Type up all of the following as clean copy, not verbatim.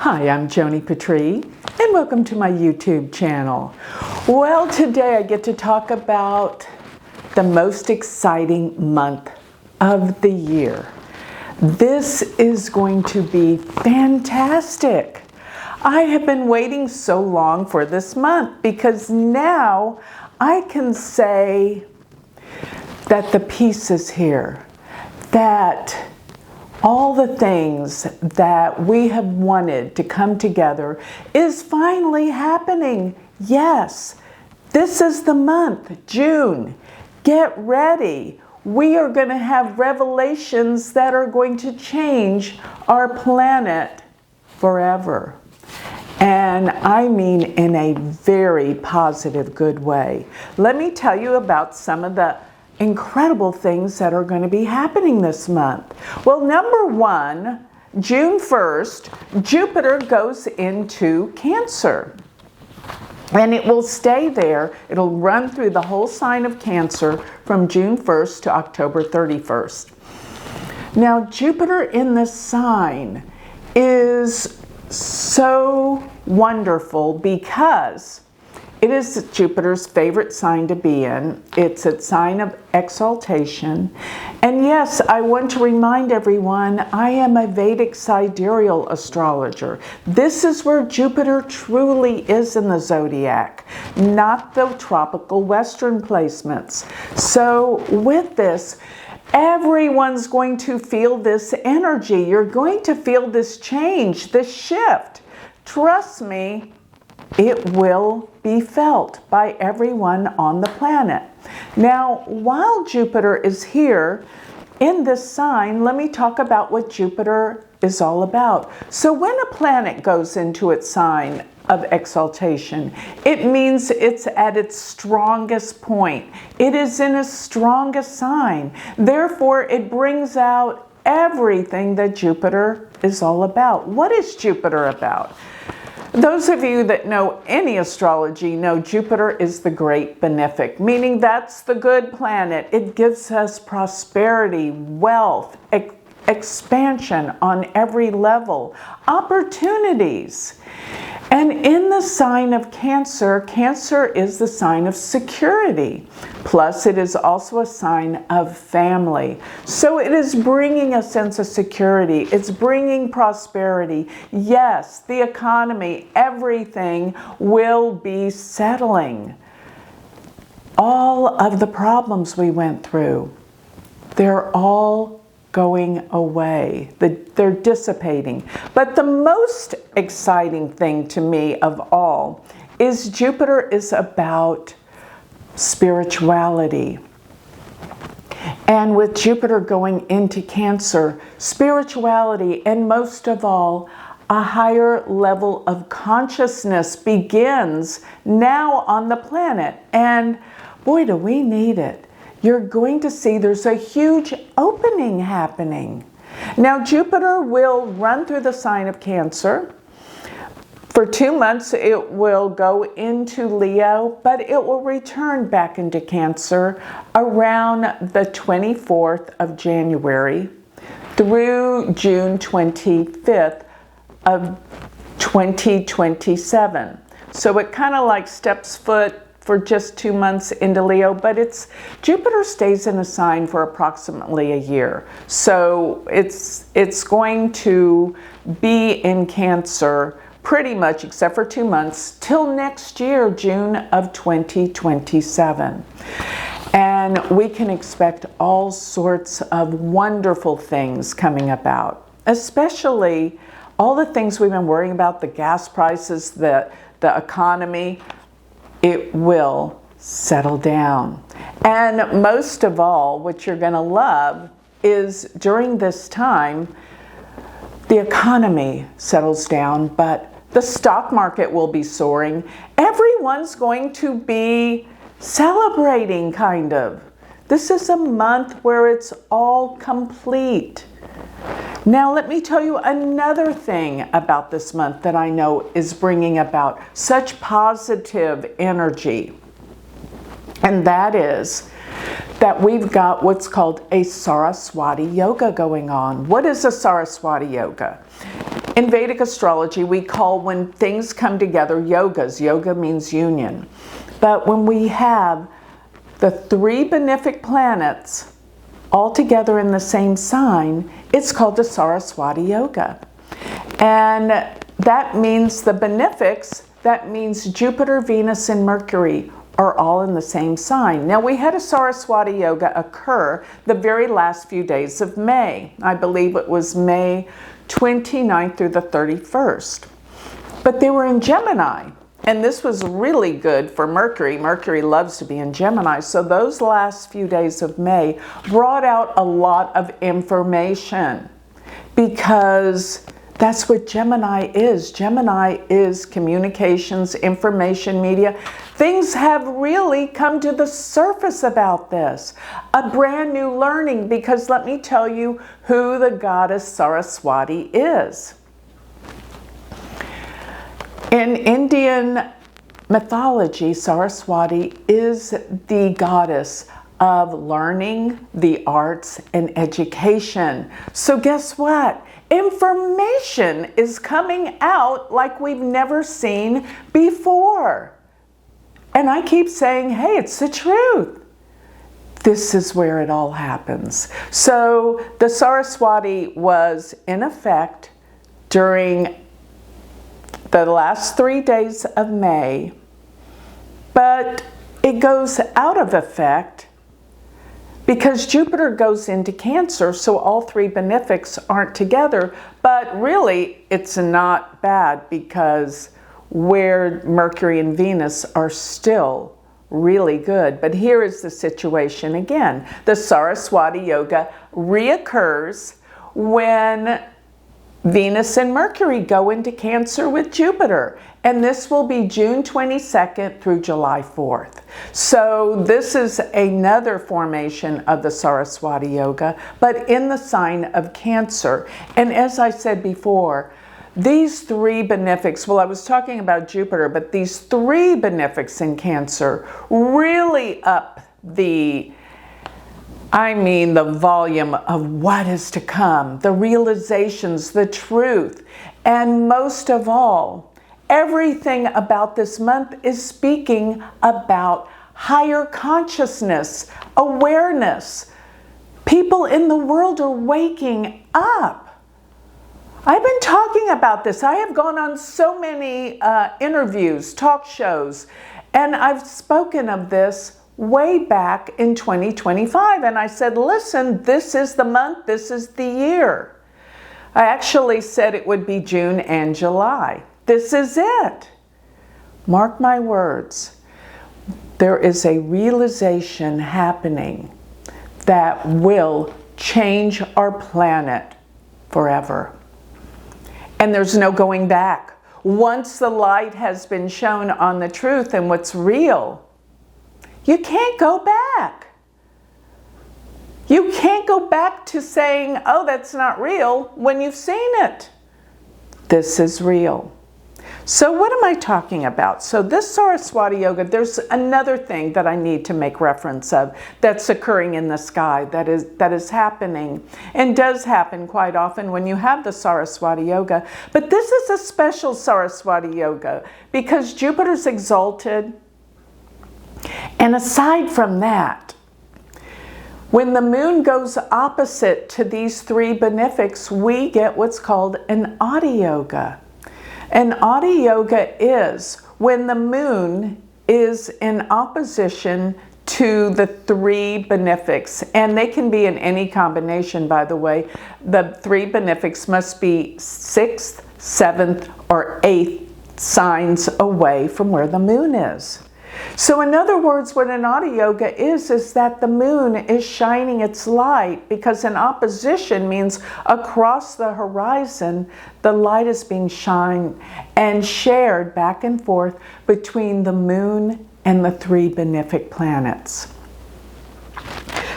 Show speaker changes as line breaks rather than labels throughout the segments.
Hi, I'm Joni Patry, and welcome to my YouTube channel. Well, today I get to talk about the most exciting month of the year. This is going to be fantastic. I have been waiting so long for this month because now I can say that the peace is here, that all the things that we have wanted to come together is finally happening. Yes, this is the month, June. Get ready. We are going to have revelations that are going to change our planet forever. And I mean in a very positive, good way. Let me tell you about some of the incredible things that are going to be happening this month. Well, number one, June 1st, Jupiter goes into Cancer. And it will stay there. It'll run through the whole sign of Cancer from June 1st to October 31st. Now, Jupiter in this sign is so wonderful because it is Jupiter's favorite sign to be in. It's a sign of exaltation. And yes, I want to remind everyone, I am a Vedic sidereal astrologer. This is where Jupiter truly is in the zodiac, not the tropical Western placements. So with this, everyone's going to feel this energy. You're going to feel this change, this shift. Trust me, it will be felt by everyone on the planet. Now, while Jupiter is here in this sign, let me talk about what Jupiter is all about. So when a planet goes into its sign of exaltation, it means it's at its strongest point. It is in its strongest sign. Therefore, it brings out everything that Jupiter is all about. What is Jupiter about? Those of you that know any astrology know Jupiter is the great benefic, meaning that's the good planet. It gives us prosperity, wealth, expansion on every level, opportunities. And in the sign of Cancer, Cancer is the sign of security. Plus, it is also a sign of family. So it is bringing a sense of security. It's bringing prosperity. Yes, the economy, everything will be settling. All of the problems we went through, they're all going away. They're dissipating. But the most exciting thing to me of all is Jupiter is about spirituality. And with Jupiter going into Cancer, spirituality, and most of all, a higher level of consciousness begins now on the planet. And boy, do we need it. You're going to see there's a huge opening happening. Now, Jupiter will run through the sign of Cancer. For 2 months, it will go into Leo, but it will return back into Cancer around the 24th of January through June 25th of 2027. So it kind of like steps foot for just 2 months into Leo, but Jupiter stays in a sign for approximately a year. So it's going to be in Cancer pretty much, except for 2 months, till next year, June of 2027. And we can expect all sorts of wonderful things coming about, especially all the things we've been worrying about, the gas prices, the economy. It will settle down. And most of all, what you're going to love is during this time, the economy settles down, but the stock market will be soaring. Everyone's going to be celebrating, kind of. This is a month where it's all complete. Now, let me tell you another thing about this month that I know is bringing about such positive energy. And that is that we've got what's called a Saraswati Yoga going on. What is a Saraswati Yoga? In Vedic astrology, we call when things come together yogas. Yoga means union. But when we have the 3 benefic planets all together in the same sign, it's called the Saraswati Yoga. And that means the benefics, that means Jupiter, Venus, and Mercury are all in the same sign. Now, we had a Saraswati Yoga occur the very last few days of May. I believe it was May 29th through the 31st. But they were in Gemini. And this was really good for Mercury. Mercury loves to be in Gemini. So those last few days of May brought out a lot of information because that's what Gemini is. Gemini is communications, information, media. Things have really come to the surface about this. A brand new learning, because let me tell you who the goddess Saraswati is. In Indian mythology, Saraswati is the goddess of learning, the arts, and education. So guess what? Information is coming out like we've never seen before. And I keep saying, hey, it's the truth. This is where it all happens. So the Saraswati was in effect during the last 3 days of May, but it goes out of effect because Jupiter goes into Cancer, so all 3 benefics aren't together. But really, it's not bad because where Mercury and Venus are still really good. But here is the situation again. The Saraswati Yoga reoccurs when Venus and Mercury go into Cancer with Jupiter, and this will be June 22nd through July 4th. So this is another formation of the Saraswati Yoga, but in the sign of Cancer. And as I said before, these 3 benefics, well, I was talking about Jupiter, but these 3 benefics in Cancer really up the volume of what is to come, the realizations, the truth. And most of all, everything about this month is speaking about higher consciousness, awareness. People in the world are waking up. I've been talking about this. I have gone on so many interviews, talk shows, and I've spoken of this way back in 2025. And I said, listen, this is the month, this is the year. I actually said it would be June and July. This is it. Mark my words. There is a realization happening that will change our planet forever. And there's no going back. Once the light has been shown on the truth and what's real, you can't go back. You can't go back to saying, oh, that's not real, when you've seen it. This is real. So what am I talking about? So this Saraswati Yoga, there's another thing that I need to make reference of that's occurring in the sky, that is happening and does happen quite often when you have the Saraswati Yoga. But this is a special Saraswati Yoga because Jupiter's exalted. And aside from that, when the moon goes opposite to these 3 benefics, we get what's called an adiyoga. An adiyoga is when the moon is in opposition to the 3 benefics. And they can be in any combination, by the way. The 3 benefics must be 6th, 7th, or 8th signs away from where the moon is. So in other words, what an adiyoga is that the moon is shining its light, because an opposition means across the horizon, the light is being shined and shared back and forth between the moon and the 3 benefic planets.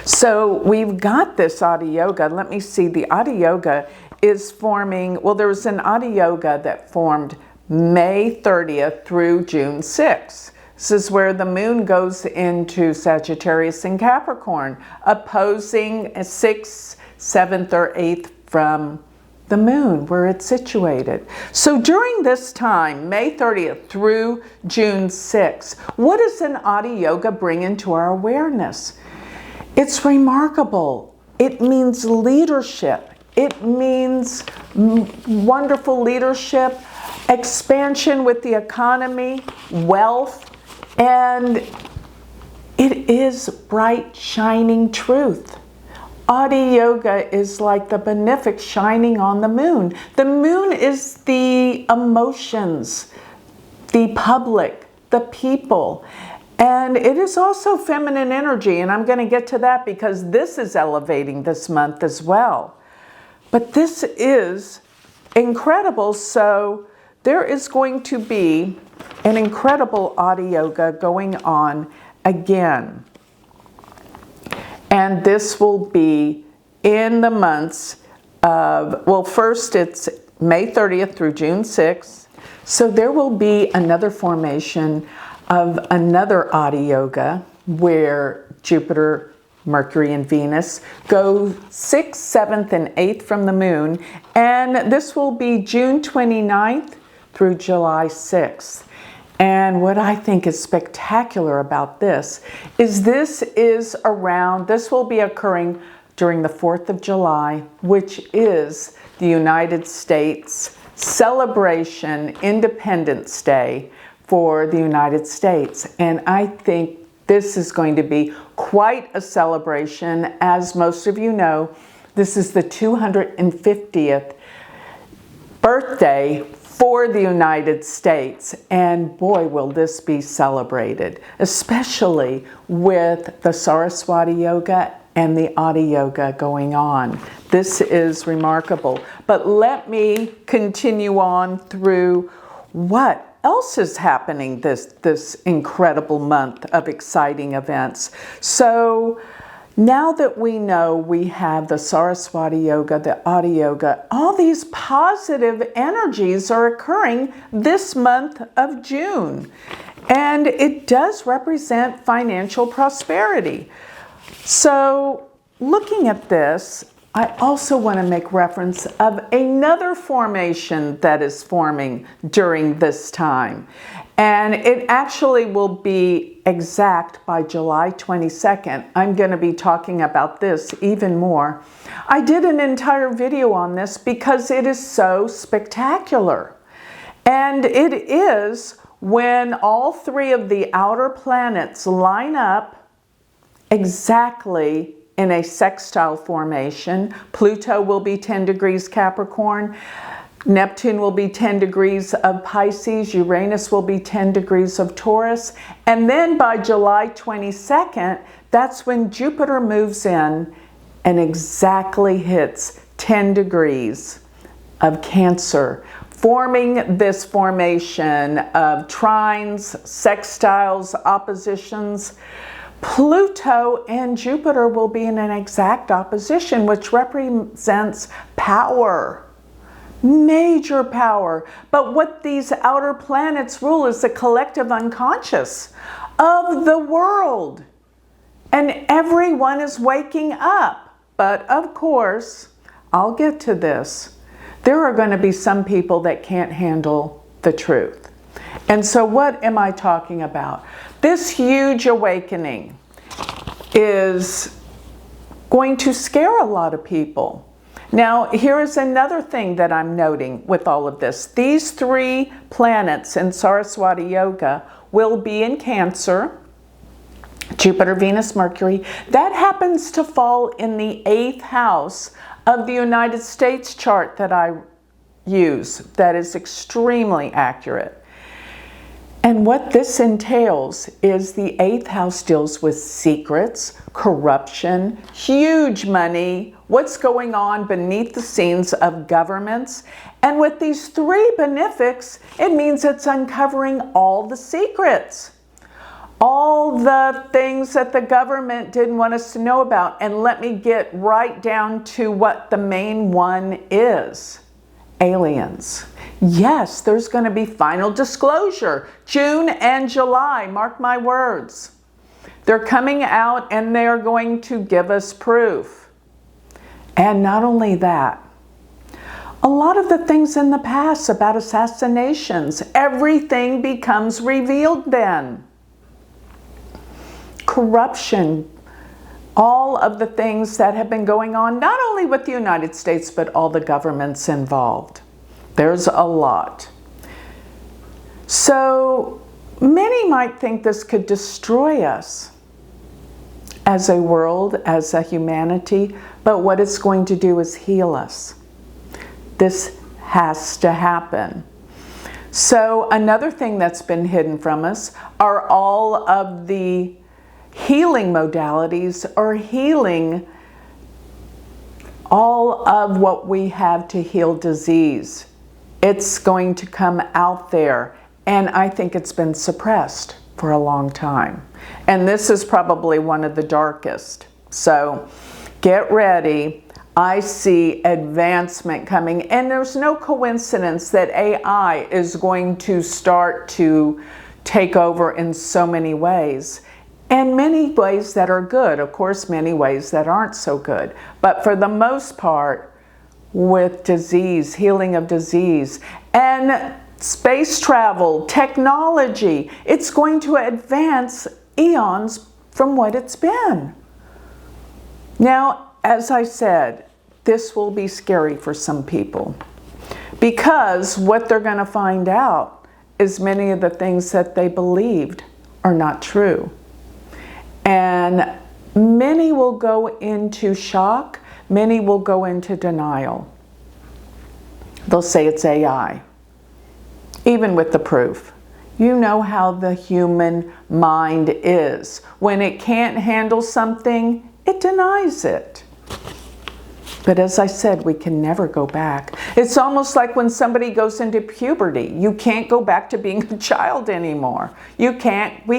So we've got this adiyoga. Let me see, the adiyoga is forming, well, there was an adiyoga that formed May 30th through June 6th. This is where the moon goes into Sagittarius and Capricorn, opposing 6th, 7th, or 8th from the moon, where it's situated. So during this time, May 30th through June 6th, what does an Ashadha Yoga bring into our awareness? It's remarkable. It means leadership. It means wonderful leadership, expansion with the economy, wealth, and it is bright, shining truth. Ashadha Yoga is like the benefic shining on the moon. The moon is the emotions, the public, the people. And it is also feminine energy, and I'm going to get to that because this is elevating this month as well. But this is incredible, so there is going to be an incredible Ashadha Yoga going on again. And this will be in the months of, well, first it's May 30th through June 6th. So there will be another formation of another Ashadha Yoga where Jupiter, Mercury, and Venus go 6th, 7th, and 8th from the moon. And this will be June 29th through July 6th. And what I think is spectacular about this is this will be occurring during the 4th of July, which is the United States celebration, Independence Day for the United States. And I think this is going to be quite a celebration. As most of you know, this is the 250th birthday for the United States, and boy, will this be celebrated, especially with the Saraswati Yoga and the Ashadha Yoga going on. This is remarkable. But let me continue on through what else is happening this incredible month of exciting events. So now that we know we have the Saraswati Yoga, the Ashadha Yoga, all these positive energies are occurring this month of June. And it does represent financial prosperity. So looking at this, I also want to make reference of another formation that is forming during this time. And it actually will be exact by July 22nd. I'm going to be talking about this even more. I did an entire video on this because it is so spectacular. And it is when all three of the outer planets line up exactly in a sextile formation. Pluto will be 10 degrees Capricorn. Neptune will be 10 degrees of Pisces, Uranus will be 10 degrees of Taurus, and then by July 22nd, that's when Jupiter moves in and exactly hits 10 degrees of Cancer, forming this formation of trines, sextiles, oppositions. Pluto and Jupiter will be in an exact opposition, which represents power. Major power. But what these outer planets rule is the collective unconscious of the world. And everyone is waking up. But of course, I'll get to this. There are going to be some people that can't handle the truth. And so what am I talking about? This huge awakening is going to scare a lot of people. Now, here is another thing that I'm noting with all of this. These three planets in Saraswati Yoga will be in Cancer, Jupiter, Venus, Mercury. That happens to fall in the 8th house of the United States chart that I use. That is extremely accurate. And what this entails is the 8th house deals with secrets, corruption, huge money, what's going on beneath the scenes of governments. And with these three benefics, it means it's uncovering all the secrets, all the things that the government didn't want us to know about. And let me get right down to what the main one is. Aliens. Yes, there's going to be final disclosure. June and July, mark my words. They're coming out and they're going to give us proof. And not only that, A lot of the things in the past about assassinations, everything becomes revealed then. Corruption, all of the things that have been going on, not only with the United States, but all the governments involved. There's a lot. So many might think this could destroy us as a world, as a humanity, but what it's going to do is heal us. This has to happen. So another thing that's been hidden from us are all of the healing modalities, or healing all of what we have to heal disease. It's going to come out there, and I think it's been suppressed for a long time. And this is probably one of the darkest. So get ready. I see advancement coming, and there's no coincidence that AI is going to start to take over in so many ways. And many ways that are good, of course, many ways that aren't so good. But for the most part, with disease, healing of disease, and space travel, technology, it's going to advance eons from what it's been. Now, as I said, this will be scary for some people, because what they're going to find out is many of the things that they believed are not true. And many will go into shock, many will go into denial. They'll say it's AI, even with the proof. You know how the human mind is. When it can't handle something, it denies it. But as I said, we can never go back. It's almost like when somebody goes into puberty. You can't go back to being a child anymore. We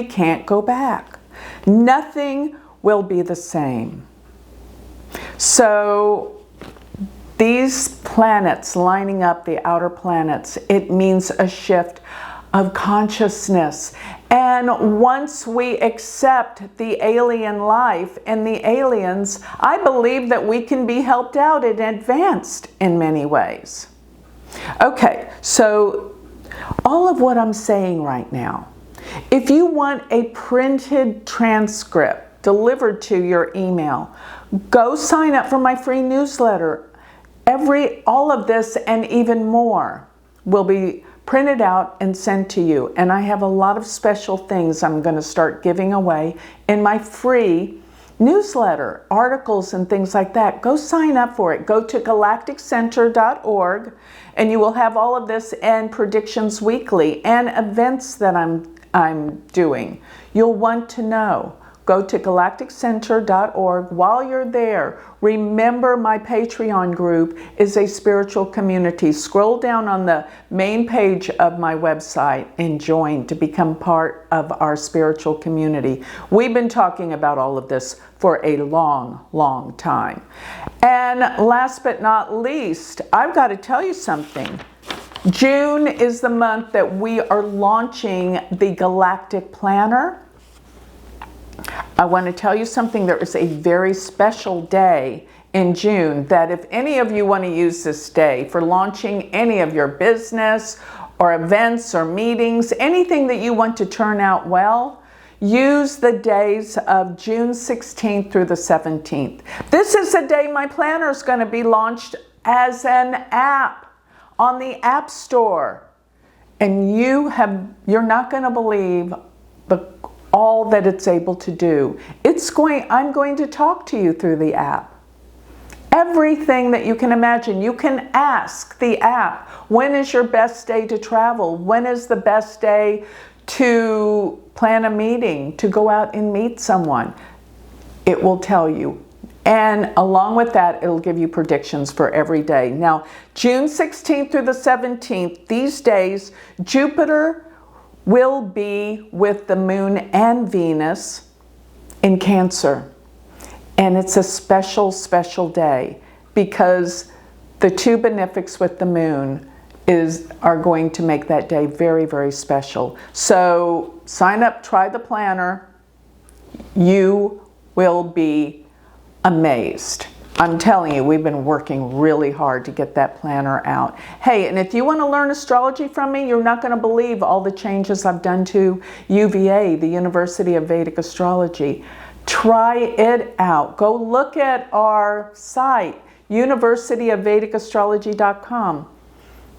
can't go back. Nothing will be the same. So these planets lining up, the outer planets, it means a shift of consciousness. And once we accept the alien life and the aliens, I believe that we can be helped out and advanced in many ways. Okay, so all of what I'm saying right now, if you want a printed transcript delivered to your email, go sign up for my free newsletter. All of this and even more will be printed out and sent to you. And I have a lot of special things I'm going to start giving away in my free newsletter, articles and things like that. Go sign up for it. Go to galacticcenter.org and you will have all of this and predictions weekly and events that I'm doing. You'll want to know. Go to galacticcenter.org. While you're there, remember my Patreon group is a spiritual community. Scroll down on the main page of my website and join to become part of our spiritual community. We've been talking about all of this for a long, long time. And last but not least, I've got to tell you something. June is the month that we are launching the Galactic Planner. I want to tell you something. There is a very special day in June that if any of you want to use this day for launching any of your business or events or meetings, anything that you want to turn out well, use the days of June 16th through the 17th. This is the day my planner is going to be launched as an app on the App Store. And you're not going to believe all that it's able to do. I'm going to talk to you through the app. Everything that you can imagine. You can ask the app, when is your best day to travel? When is the best day to plan a meeting, to go out and meet someone? It will tell you. And along with that, it'll give you predictions for every day. Now, June 16th through the 17th, these days, Jupiter will be with the moon and Venus in Cancer. And it's a special, special day because the two benefics with the moon are going to make that day very, very special. So sign up, try the planner. You will be amazed. I'm telling you, we've been working really hard to get that planner out. Hey, and if you want to learn astrology from me, you're not going to believe all the changes I've done to UVA, the University of Vedic Astrology. Try it out. Go look at our site, universityofvedicastrology.com.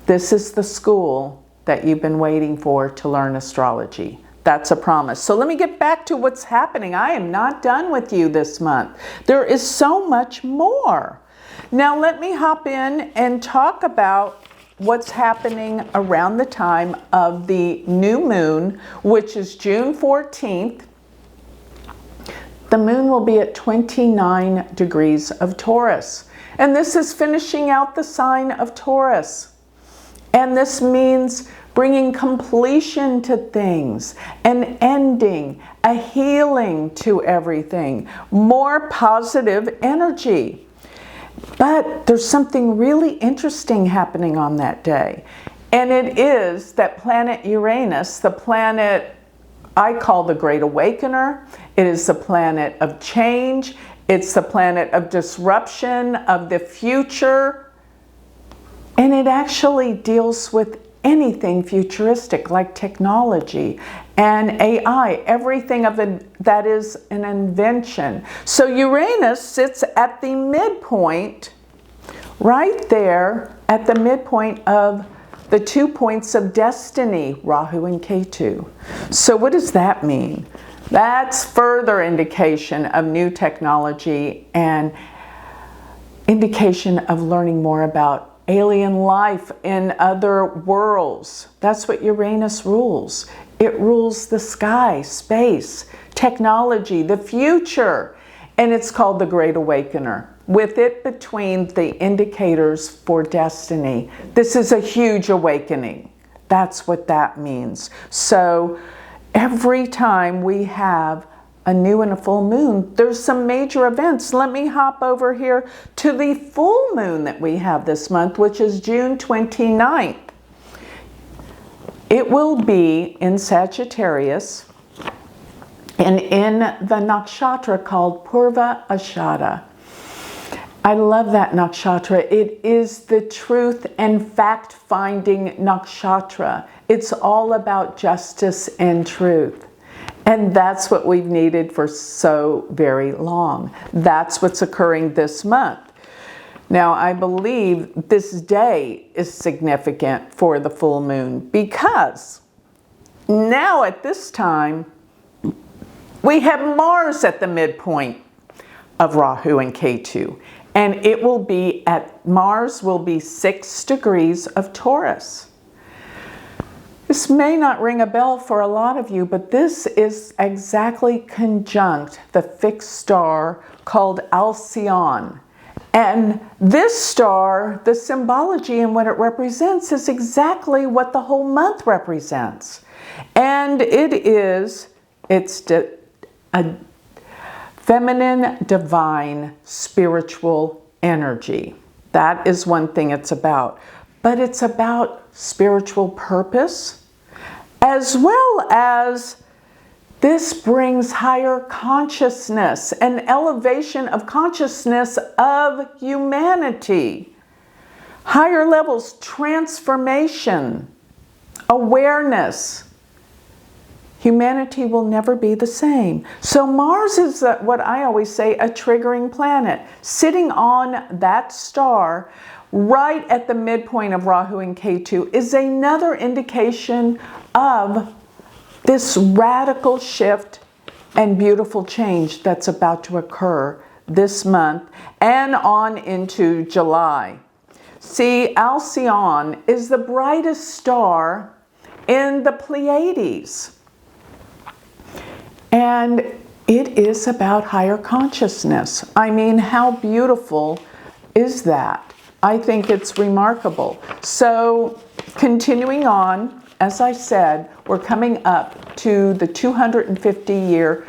This is the school that you've been waiting for to learn astrology. That's a promise. So let me get back to what's happening. I am not done with you this month. There is so much more. Now let me hop in and talk about what's happening around the time of the new moon, which is June 14th. The moon will be at 29 degrees of Taurus. And this is finishing out the sign of Taurus. And this means bringing completion to things, an ending, a healing to everything, more positive energy. But there's something really interesting happening on that day. And it is that planet Uranus, the planet I call the Great Awakener. It is the planet of change. It's the planet of disruption, of the future. And it actually deals with anything futuristic like technology and AI, everything that is an invention. So Uranus sits at the midpoint, right there at the midpoint of the 2 points of destiny, Rahu and Ketu. So what does that mean? That's further indication of new technology and indication of learning more about alien life in other worlds. That's what Uranus rules. It rules the sky, space, technology, the future, and it's called the Great Awakener. With it between the indicators for destiny. This is a huge awakening. That's what that means. So every time we have a new and a full moon, there's some major events. Let me hop over here to the full moon that we have this month, which is June 29th. It will be in Sagittarius and in the nakshatra called Purva Ashadha. I love that nakshatra. It is the truth and fact-finding nakshatra. It's all about justice and truth. And that's what we've needed for so very long. That's what's occurring this month. Now, I believe this day is significant for the full moon because now at this time, we have Mars at the midpoint of Rahu and Ketu. And it will be Mars will be 6 degrees of Taurus. This may not ring a bell for a lot of you, but this is exactly conjunct the fixed star called Alcyone. And this star, the symbology and what it represents is exactly what the whole month represents. And it's a feminine, divine, spiritual energy. That is one thing it's about. But it's about spiritual purpose, as well as this brings higher consciousness, an elevation of consciousness of humanity. Higher levels, transformation, awareness. Humanity will never be the same. So Mars is what I always say, a triggering planet. Sitting on that star right at the midpoint of Rahu and Ketu is another indication of this radical shift and beautiful change that's about to occur this month and on into July. See, Alcyone is the brightest star in the Pleiades. And it is about higher consciousness. I mean, how beautiful is that? I think it's remarkable. So continuing on, as I said, we're coming up to the 250-year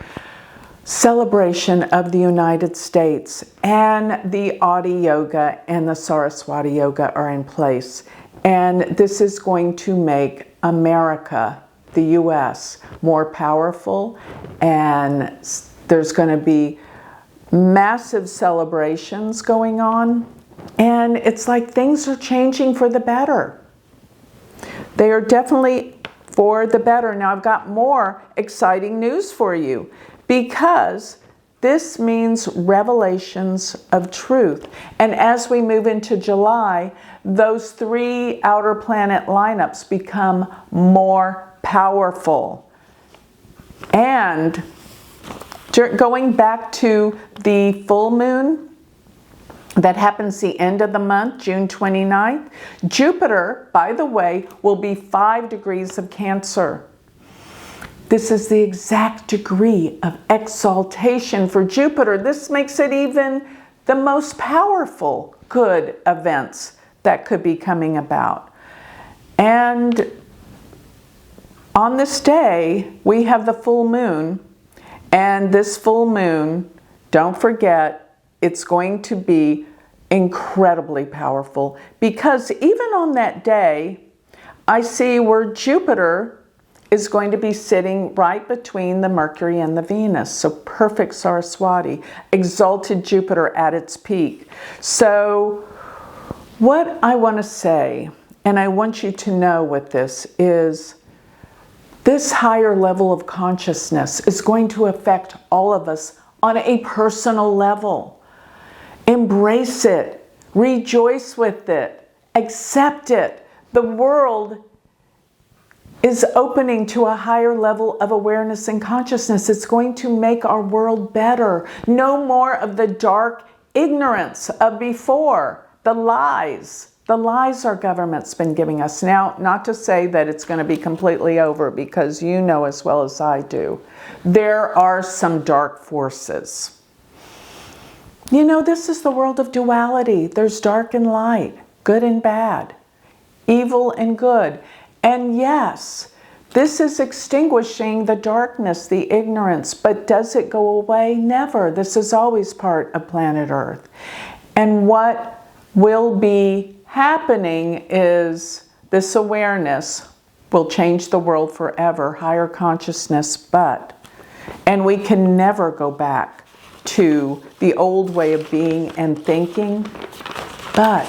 celebration of the United States, and the Adi Yoga and the Saraswati Yoga are in place. And this is going to make America, the US, more powerful, and there's going to be massive celebrations going on, and it's like things are changing for the better. They are definitely for the better. Now I've got more exciting news for you, because this means revelations of truth. And as we move into July, those 3 outer planet lineups become more powerful. And going back to the full moon that happens the end of the month, June 29th, Jupiter, by the way, will be 5 degrees of Cancer. This is the exact degree of exaltation for Jupiter. This makes it even the most powerful good events that could be coming about. And on this day, we have the full moon. And this full moon, don't forget, it's going to be incredibly powerful, because even on that day, I see where Jupiter is going to be sitting right between the Mercury and the Venus. So perfect Saraswati, exalted Jupiter at its peak. So what I want to say, and I want you to know with this, is this higher level of consciousness is going to affect all of us on a personal level. Embrace it, rejoice with it, accept it. The world is opening to a higher level of awareness and consciousness. It's going to make our world better. No more of the dark ignorance of before, the lies our government's been giving us. Now, not to say that it's going to be completely over, because you know as well as I do, there are some dark forces. You know, this is the world of duality. There's dark and light, good and bad, evil and good. And yes, this is extinguishing the darkness, the ignorance, but does it go away? Never. This is always part of planet Earth. And what will be happening is this awareness will change the world forever, higher consciousness, and we can never go back to the old way of being and thinking, but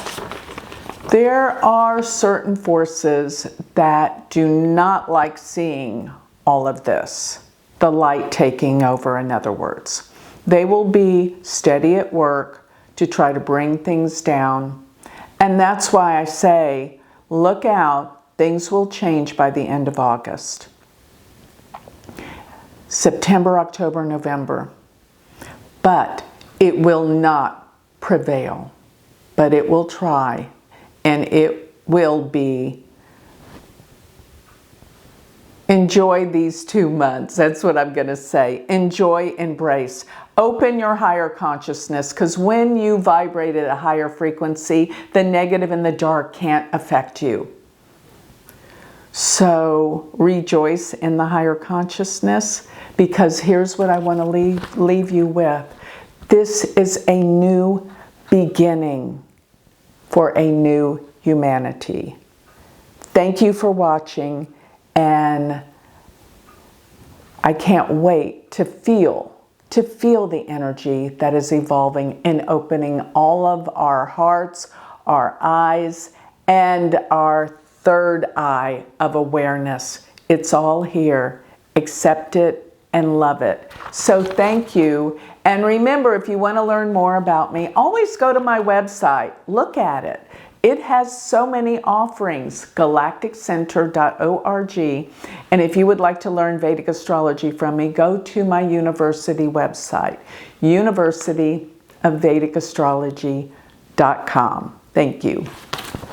there are certain forces that do not like seeing all of this, the light taking over, in other words. They will be steady at work to try to bring things down. And that's why I say, look out, things will change by the end of August. September, October, November. But it will not prevail, but it will try, and it will be. Enjoy these 2 months. That's what I'm going to say. Enjoy, embrace. Open your higher consciousness, because when you vibrate at a higher frequency, the negative and the dark can't affect you. So rejoice in the higher consciousness, because here's what I want to leave you with. This is a new beginning for a new humanity. Thank you for watching. And I can't wait to feel the energy that is evolving and opening all of our hearts, our eyes, and our third eye of awareness. It's all here. Accept it and love it. So thank you. And remember, if you want to learn more about me, always go to my website. Look at it. It has so many offerings, galacticcenter.org. And if you would like to learn Vedic astrology from me, go to my university website, universityofvedicastrology.com. Thank you.